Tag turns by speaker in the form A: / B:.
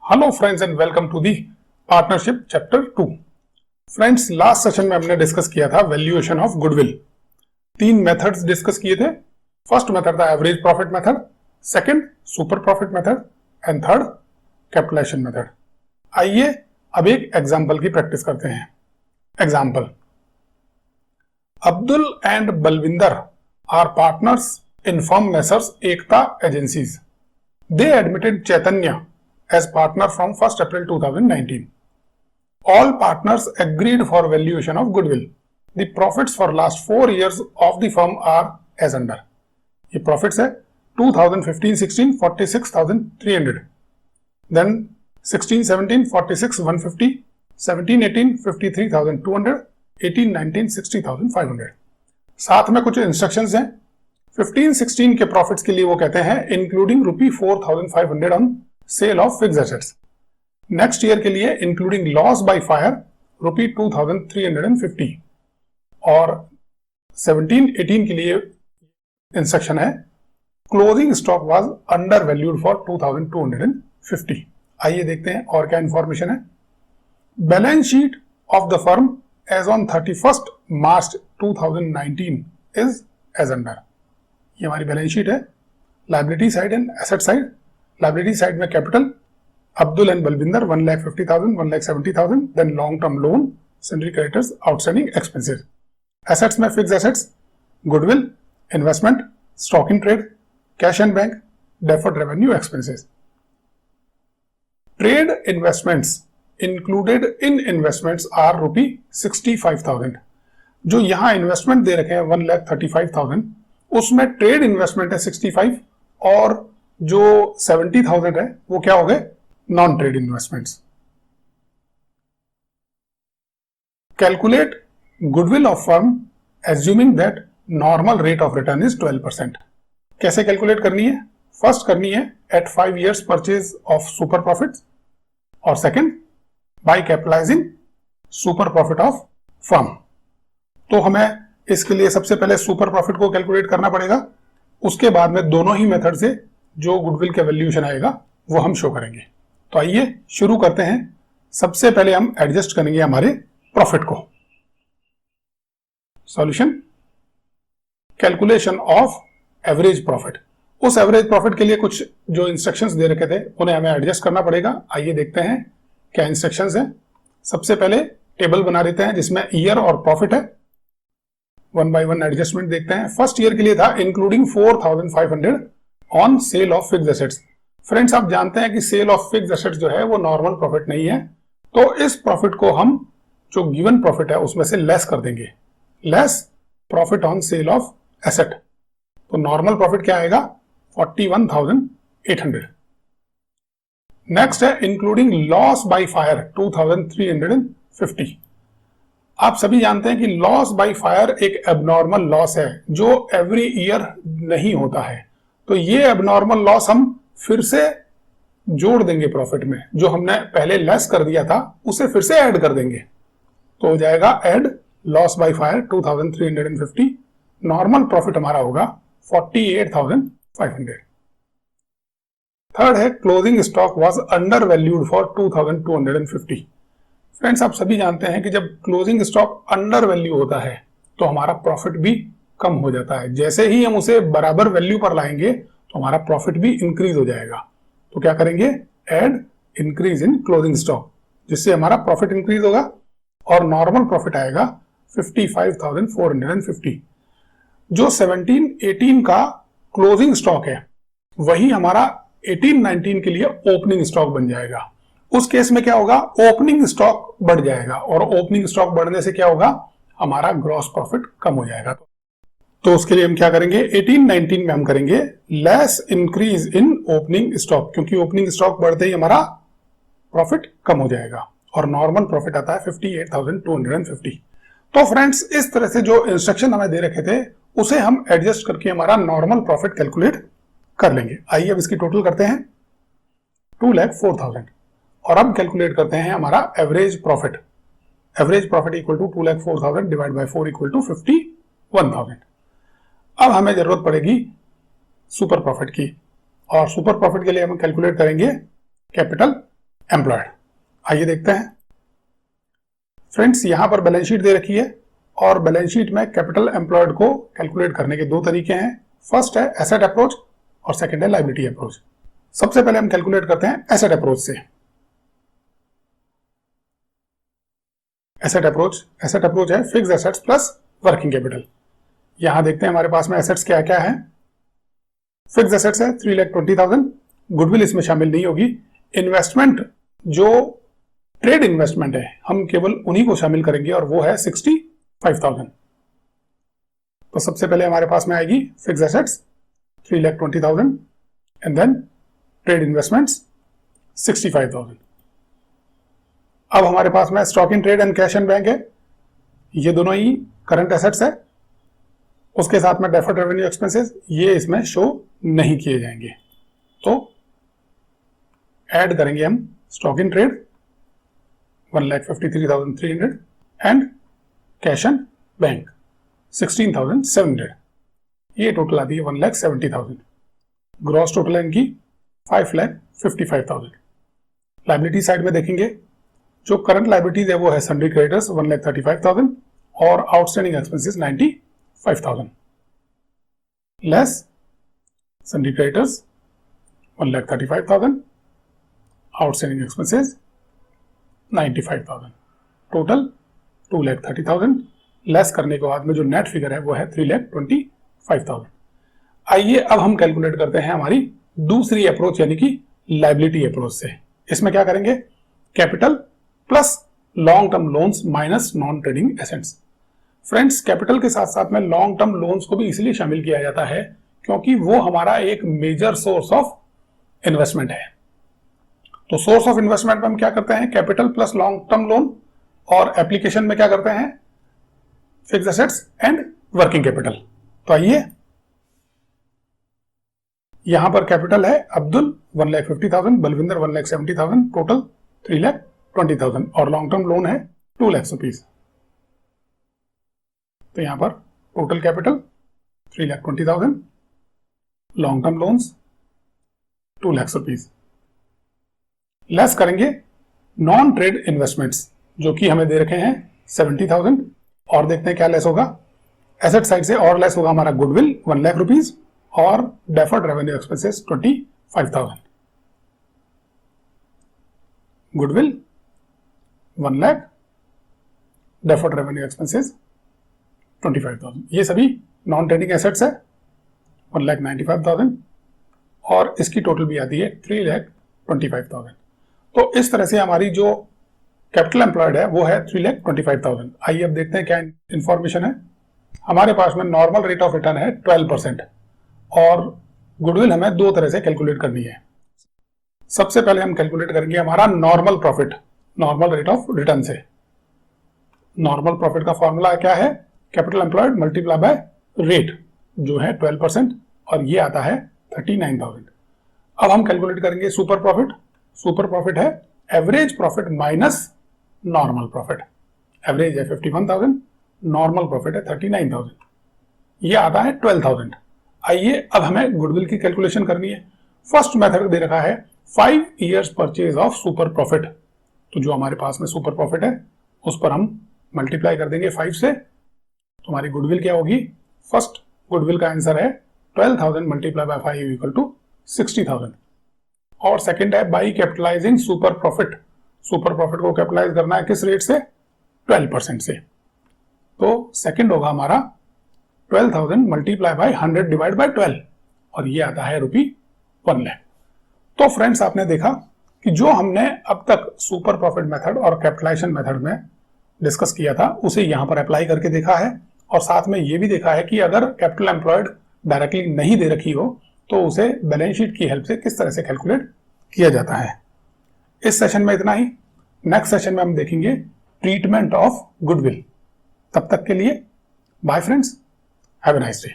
A: Hello friends and welcome to the partnership chapter 2। Friends, last session में हमने discuss किया था वैल्यूएशन ऑफ गुडविल। तीन मेथड्स डिस्कस किए थे। फर्स्ट मेथड था average profit method, second super profit method and third capitalization method. आइए अब एक एग्जांपल की प्रैक्टिस करते हैं। Example, Abdul and Balvinder are partners in firm messrs Ekta agencies. They admitted Chaitanya as partner from 1st April 2019. All partners agreed for valuation of goodwill. The profits for last 4 years of the firm are as under. ये profits है 2015-16 46,300, then 16-17 46,150, 17-18 53,200, 18-19 60,500। साथ में कुछ instructions हैं। 15-16 के profits के लिए वो कहते हैं including ₹4,500 on sale of fixed assets. Next year के लिए इंक्लूडिंग लॉस बाय फायर ₹2,350 और 17-18 के लिए इंस्ट्रक्शन है closing stock was undervalued for 2,250। आइए देखते हैं और क्या इंफॉर्मेशन है। Balance sheet of the firm as on 31 March 2019 is as under. ये हमारी बैलेंस शीट है। Liability side and asset side. Liability side में capital Abdul and Balvinder 1,50,000 1,70,000, then long term loan, sundry creditors, outstanding expenses. Assets में fixed assets, goodwill, investment, stock in trade, cash and bank, deferred revenue expenses. Trade investments included in investments are ₹65,000। जो यहां investment दे रखे हैं 1,35,000, उसमें trade investment है 65 और जो 70,000 है वो क्या हो गए, non trade investments. Calculate goodwill of firm assuming that normal rate of return is 12%। कैसे कैलकुलेट करनी है? फर्स्ट करनी है at 5 years purchase of super profits और second by capitalising super profit of firm. तो हमें इसके लिए सबसे पहले सुपर प्रॉफिट को कैलकुलेट करना पड़ेगा, उसके बाद में दोनों ही मेथड से जो गुडविल का वैल्यूएशन आएगा वो हम शो करेंगे। तो आइए शुरू करते हैं। सबसे पहले हम एडजस्ट करेंगे हमारे प्रॉफिट को। Solution, calculation of average profit. उस एवरेज प्रॉफिट के लिए कुछ जो इंस्ट्रक्शंस दे रखे थे उन्हें हमें एडजस्ट करना पड़ेगा। आइए देखते हैं क्या इंस्ट्रक्शंस हैं। सबसे पहले टेबल बना देते हैं जिसमें ईयर और प्रॉफिट है। 1 by 1 एडजस्टमेंट देखते हैं। फर्स्ट ईयर के लिए था including 4,500 on sale of fixed assets. Friends, आप जानते हैं कि सेल ऑफ फिक्स्ड एसेट्स जो है वो नॉर्मल प्रॉफिट नहीं है, तो इस प्रॉफिट को हम जो गिवन प्रॉफिट है उसमें से लेस कर देंगे। Less profit on sale of asset, तो नॉर्मल प्रॉफिट क्या आएगा, 41,800। नेक्स्ट है इंक्लूडिंग लॉस बाय फायर 2,350। आप सभी जानते हैं कि लॉस बाय फायर एक एबनॉर्मल लॉस है जो एवरी ईयर नहीं होता है, तो ये एबनॉर्मल लॉस हम फिर से जोड़ देंगे प्रॉफिट में। जो हमने पहले लेस कर दिया था उसे फिर से ऐड कर देंगे, तो हो जाएगा add loss by fire 2,350। Normal profit हमारा होगा 48,500। थर्ड है closing stock was undervalued for 2,250। Friends, आप सभी जानते हैं कि जब क्लोजिंग स्टॉक अंडर वैल्यू होता है तो हमारा प्रॉफिट भी कम हो जाता है। जैसे ही हम उसे बराबर वैल्यू पर लाएंगे तो हमारा प्रॉफिट भी इंक्रीज हो जाएगा। तो क्या करेंगे, add increase in closing stock, जिससे हमारा प्रॉफिट इंक्रीज होगा और नॉर्मल प्रॉफिट आएगा 55,450। जो 17-18 का क्लोजिंग स्टॉक है वही हमारा 18-19 के लिए ओपनिंग स्टॉक बन जाएगा। उस केस में क्या होगा, ओपनिंग स्टॉक बढ़ जाएगा और ओपनिंग स्टॉक बढ़ने से क्या होगा, हमारा ग्रॉस प्रॉफिट कम हो जाएगा। तो उसके लिए हम क्या करेंगे, 18-19 में हम करेंगे less increase in opening stock, क्योंकि ओपनिंग स्टॉक बढ़ते ही हमारा प्रॉफिट कम हो जाएगा और नॉर्मल प्रॉफिट आता है 58,250। तो फ्रेंड्स, इस तरह से जो इंस्ट्रक्शन हमें दे रखे थे उसे हम एडजस्ट करके हमारा नॉर्मल प्रॉफिट कैलकुलेट कर लेंगे। आइए अब इसकी टोटल करते हैं, 2,04,000। और अब कैलकुलेट करते हैं हमारा average profit. Average profit equal to 2,04,000 divide by 4 equal to 51,000। अब हमें जरूरत पड़ेगी सुपर प्रॉफिट की, और सुपर प्रॉफिट के लिए हम कैलकुलेट करेंगे कैपिटल एम्प्लॉयड। आइए देखते हैं फ्रेंड्स, यहां पर बैलेंस शीट दे रखी है और बैलेंस शीट में कैपिटल एम्प्लॉयड को कैलकुलेट करने के दो तरीके हैं। फर्स्ट है एसेट अप्रोच और सेकंड है लायबिलिटी अप्रोच। सबसे पहले हम कैलकुलेट करते हैं एसेट अप्रोच से। एसेट अप्रोच है fixed assets plus working capital. यहां देखते हैं हमारे पास में एसेट्स क्या क्या है। फिक्स्ड एसेट्स है 3,20,000, गुडविल इसमें शामिल नहीं होगी। इन्वेस्टमेंट जो ट्रेड इन्वेस्टमेंट है हम केवल उन्हीं को शामिल करेंगे और वो है 65,000। तो सबसे पहले हमारे पास में आएगी fixed assets 3,20,000 and then trade investments 65,000। अब हमारे पास में stock in trade and cash and bank है, ये दोनों ही करंट एसेट्स है। उसके साथ में डेफर्ड रेवेन्यू एक्सपेंसेस ये इसमें शो नहीं किए जाएंगे। तो ऐड करेंगे हम stock in trade 1,53,300 and cash and bank 16,700। ये टोटल आती है 1,70,000। ग्रॉस टोटल है इनकी 5,55,000। लायबिलिटी साइड में देखेंगे जो करंट लायबिलिटीज है वो है सन्ड्री क्रेडिटर्स 1,35,000 और outstanding expenses 95,000 less sundry creditors 1,35,000 outstanding expenses 95,000, total 2,30,000 less करने के बाद में जो नेट फिगर है वो है 3,25,000। आइए अब हम कैलकुलेट करते हैं हमारी दूसरी अप्रोच यानी कि लायबिलिटी अप्रोच से। इसमें क्या करेंगे, capital plus long term loans minus non trading assets. Friends, capital के साथ साथ में लॉन्ग टर्म लोन्स को भी इसलिए शामिल किया जाता है क्योंकि वो हमारा एक मेजर सोर्स ऑफ इन्वेस्टमेंट है। तो सोर्स ऑफ इन्वेस्टमेंट में हम क्या करते हैं, capital plus long term loan, और एप्लीकेशन में क्या करते हैं, fixed assets and working capital. तो आइए, यहां पर कैपिटल है अब्दुल 1,50,000, बलविंदर 1,70,000, टोटल 3,20,000 और लॉन्ग टर्म लोन है 2 लाख रुपीज। तो यहां पर total capital 3,20,000, long term loans 2 lakh rupees. Less करेंगे नॉन ट्रेड इन्वेस्टमेंट्स जो कि हमें दे रखे हैं 70,000 और देखते हैं क्या लेस होगा। एसेट साइड से और लेस होगा हमारा गुडविल 1 लाख रुपीज और deferred revenue expenses 25,000। Goodwill 1 lakh, deferred revenue expenses 25,000। ये सभी नॉन ट्रेडिंग एसेट्स है 1,95,000 और इसकी टोटल भी आती है 3,25,000। तो इस तरह से हमारी जो कैपिटल एम्प्लॉयड है वो है 3,25,000। आइए अब देखते हैं क्या इंफॉर्मेशन है। हमारे पास में नॉर्मल रेट ऑफ रिटर्न है 12% और गुडविल हमें दो तरह से कैलकुलेट करनी है। सबसे पहले हम कैलकुलेट करेंगे हमारा normal profit normal rate of return से। नॉर्मल प्रॉफिट का फॉर्मूला क्या है, capital employed multiply by rate जो है 12% और ये आता है 39,000। अब हम कैलकुलेट करेंगे सुपर प्रॉफिट। सुपर प्रॉफिट है average profit minus normal profit. Average है 51,000, नॉर्मल प्रॉफिट है 39,000, ये आता है 12,000। आइए अब हमें गुडविल की कैलकुलेशन करनी है। फर्स्ट मेथड दे रखा है 5 years purchase of super profit. तो जो हमारे पास में सुपर प्रॉफिट है उस पर हम मल्टीप्लाई कर देंगे 5 से, तो हमारी गुडविल क्या होगी। फर्स्ट गुडविल का आंसर है 12,000 मल्टीप्लाई बाय 5 इक्वल टू 60,000 और सेकंड है by capitalising super profit. Super profit को कैपिटलाइज करना है किस रेट से, 12% से। तो सेकंड होगा हमारा 12,000 मल्टीप्लाई बाय 100 डिवाइड बाय 12 और ये आता है ₹1 लाख। तो फ्रेंड्स, आपने देखा कि जो हमने अब तक सुपर प्रॉफिट मेथड और कैपिटलाइजेशन मेथड में डिस्कस किया था उसे यहां पर अप्लाई करके देखा है और साथ में ये भी देखा है कि अगर कैपिटल एम्प्लॉयड डायरेक्टली नहीं दे रखी हो तो उसे बैलेंस शीट की हेल्प से किस तरह से कैलकुलेट किया जाता है। इस सेशन में इतना ही। नेक्स्ट सेशन में हम देखेंगे ट्रीटमेंट ऑफ गुडविल। तब तक के लिए bye friends, have a nice day.